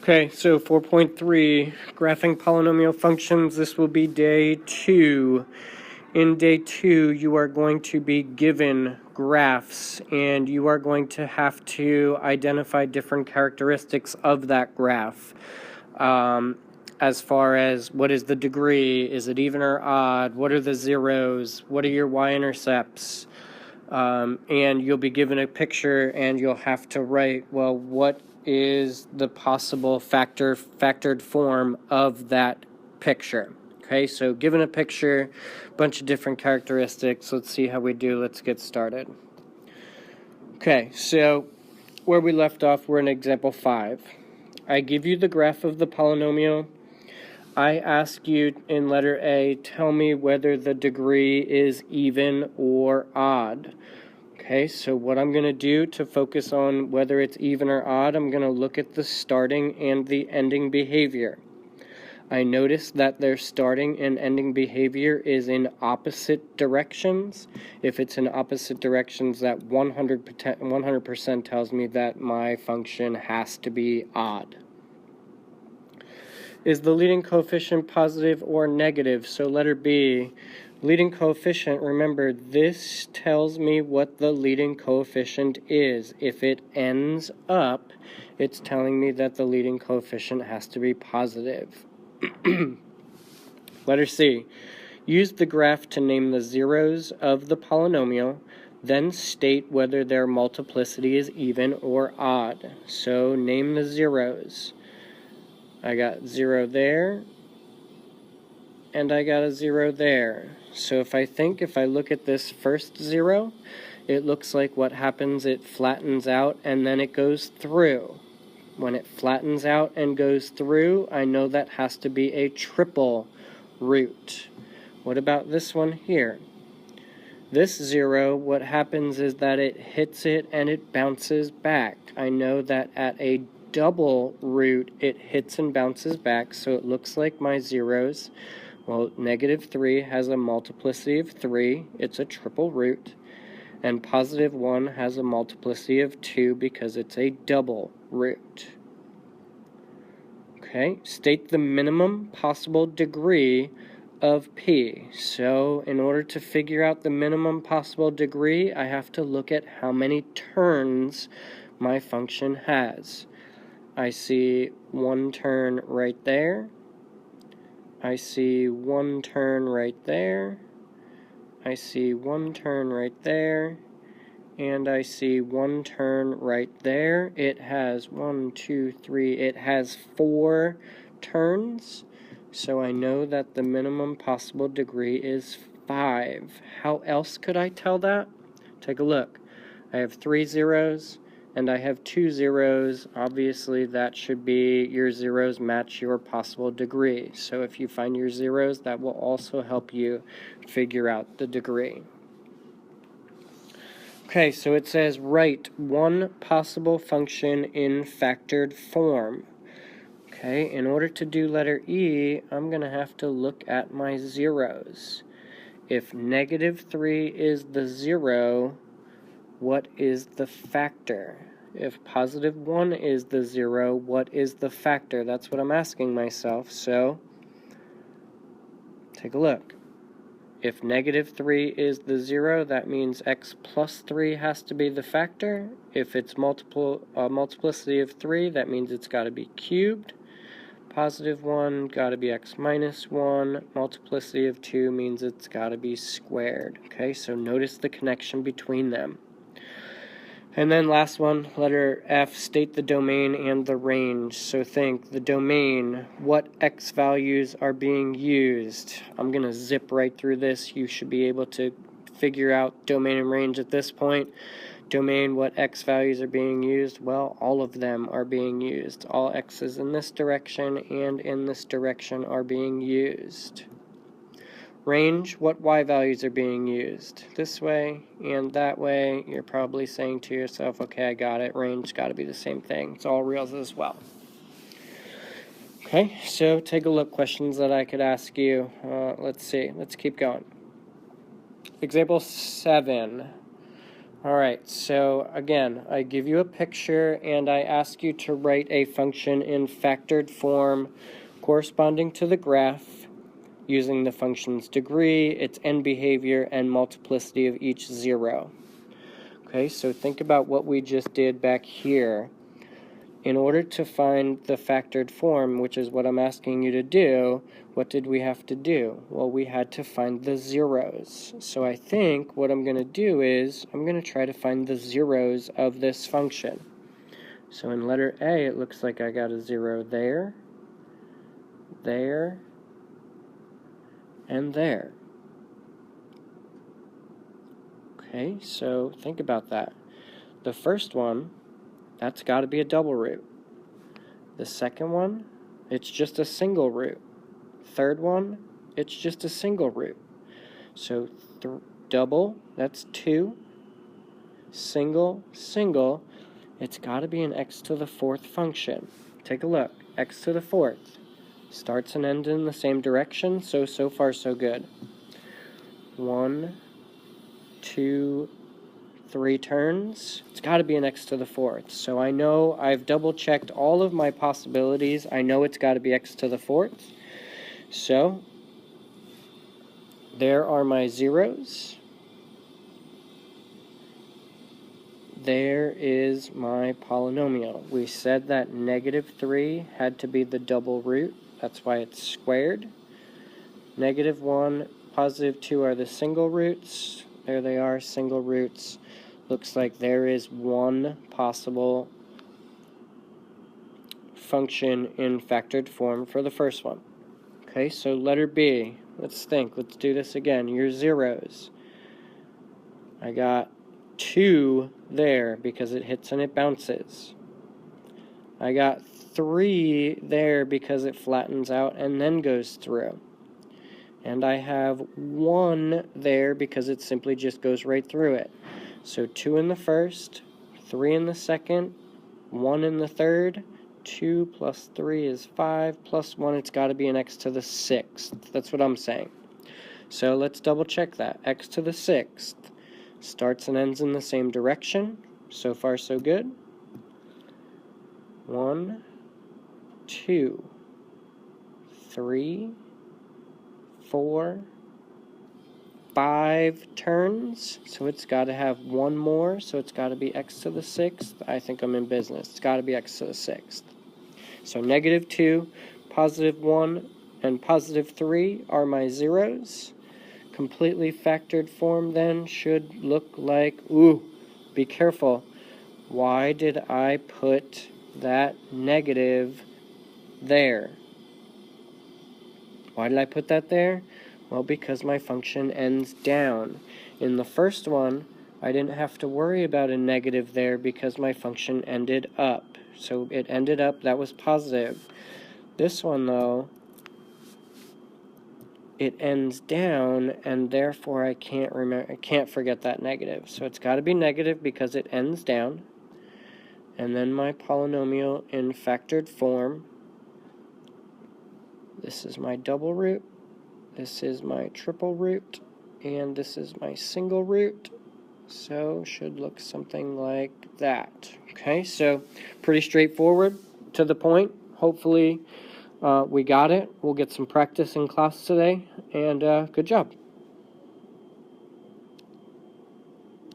Okay, so 4.3, graphing polynomial functions. This will be day 2. In day 2, you are going to be given graphs, and you are going to have to identify different characteristics of that graph. As far as what is the degree, is it even or odd, what are the zeros, what are your y-intercepts, and you'll be given a picture and you'll have to write, well, what is the possible factored form of that picture. Okay, so given a picture, a bunch of different characteristics. Let's see how we do. Let's get started. Okay, so where we left off, we're in example 5. I give you the graph of the polynomial. I ask you in letter A, tell me whether the degree is even or odd. Okay, so what I'm going to do to focus on whether it's even or odd, I'm going to look at the starting and the ending behavior. I notice that their starting and ending behavior is in opposite directions. If it's in opposite directions, that 100% tells me that my function has to be odd. Is the leading coefficient positive or negative? So letter B. Leading coefficient, remember, this tells me what the leading coefficient is. If it ends up, it's telling me that the leading coefficient has to be positive. Letter C. Use the graph to name the zeros of the polynomial, then state whether their multiplicity is even or odd. So name the zeros. I got 0 there, and I got a 0 there. So if I look at this first 0, it looks like what happens, it flattens out and then it goes through. When it flattens out and goes through, I know that has to be a triple root. What about this one here? This 0, what happens is that it hits it and it bounces back. I know that at a double root, it hits and bounces back, so it looks like my zeros. Well, -3 has a multiplicity of 3. It's a triple root. And +1 has a multiplicity of 2 because it's a double root. Okay, state the minimum possible degree of P. So in order to figure out the minimum possible degree, I have to look at how many turns my function has. I see one turn right there. I see one turn right there. I see one turn right there. And I see one turn right there. It has 1, 2, 3. It has 4 turns. So I know that the minimum possible degree is 5. How else could I tell that? Take a look. I have 3 zeros. And I have 2 zeros. Obviously, that should be your zeros match your possible degree. So if you find your zeros, that will also help you figure out the degree. Okay, so it says write one possible function in factored form. Okay, in order to do letter E, I'm going to have to look at my zeros. If -3 is the 0, what is the factor? If +1 is the 0, what is the factor? That's what I'm asking myself. So take a look. If -3 is the 0, that means x plus 3 has to be the factor. If it's multiplicity of 3, that means it's got to be cubed. +1 got to be x minus 1. Multiplicity of 2 means it's got to be squared. Okay, so notice the connection between them. And then last one, letter F, state the domain and the range. So think, the domain, what x values are being used. I'm going to zip right through this. You should be able to figure out domain and range at this point. Domain, what x values are being used? Well, all of them are being used. All x's in this direction and in this direction are being used. Range, what y values are being used? This way and that way. You're probably saying to yourself, okay, I got it. Range got to be the same thing. It's all reals as well. Okay, so take a look. Questions that I could ask you. Let's see. Let's keep going. Example 7. Alright, so again, I give you a picture and I ask you to write a function in factored form corresponding to the graph using the function's degree, its end behavior, and multiplicity of each zero. Okay, so think about what we just did back here. In order to find the factored form, which is what I'm asking you to do, what did we have to do? Well, we had to find the zeros. So I think what I'm going to do is I'm going to try to find the zeros of this function. So in letter A, it looks like I got a 0 there, there, and there. Okay, so think about that. The first one, that's got to be a double root. The second one, it's just a single root. Third one, it's just a single root. So double, that's 2. Single, single, it's got to be an x to the 4th function. Take a look. X to the 4th. Starts and ends in the same direction, so far so good. 1, 2, 3 turns. It's got to be an x to the 4th. So I know I've double checked all of my possibilities. I know it's got to be x to the 4th. So there are my zeros. There is my polynomial. We said that -3 had to be the double root. That's why it's squared. -1, +2 are the single roots. There they are, single roots. Looks like there is one possible function in factored form for the first one. Okay, so letter B. Let's think. Let's do this again. Your zeros. I got 2 there because it hits and it bounces. I got 3 there because it flattens out and then goes through. And I have 1 there because it simply just goes right through it. So 2 in the first, 3 in the second, 1 in the third. 2 plus 3 is 5, plus 1, it's got to be an x to the 6th. That's what I'm saying. So let's double check that. X to the 6th starts and ends in the same direction. So far so good. 1, 2, 3, 4, 5 turns, so it's got to have 1 more, so it's got to be x to the 6th. I think I'm in business. It's got to be x to the 6th. So -2, +1, and +3 are my zeros. Completely factored form then should look like, ooh, be careful. Why did I put that negative there? Why did I put that there? Well, because my function ends down. In the first one, I didn't have to worry about a negative there because my function ended up. So it ended up, that was positive. This one, though, it ends down, and therefore I can't forget that negative. So it's got to be negative because it ends down. And then my polynomial in factored form. This is my double root. This is my triple root, and this is my single root, so should look something like that. Okay, so pretty straightforward, to the point. Hopefully we got it. We'll get some practice in class today, and good job.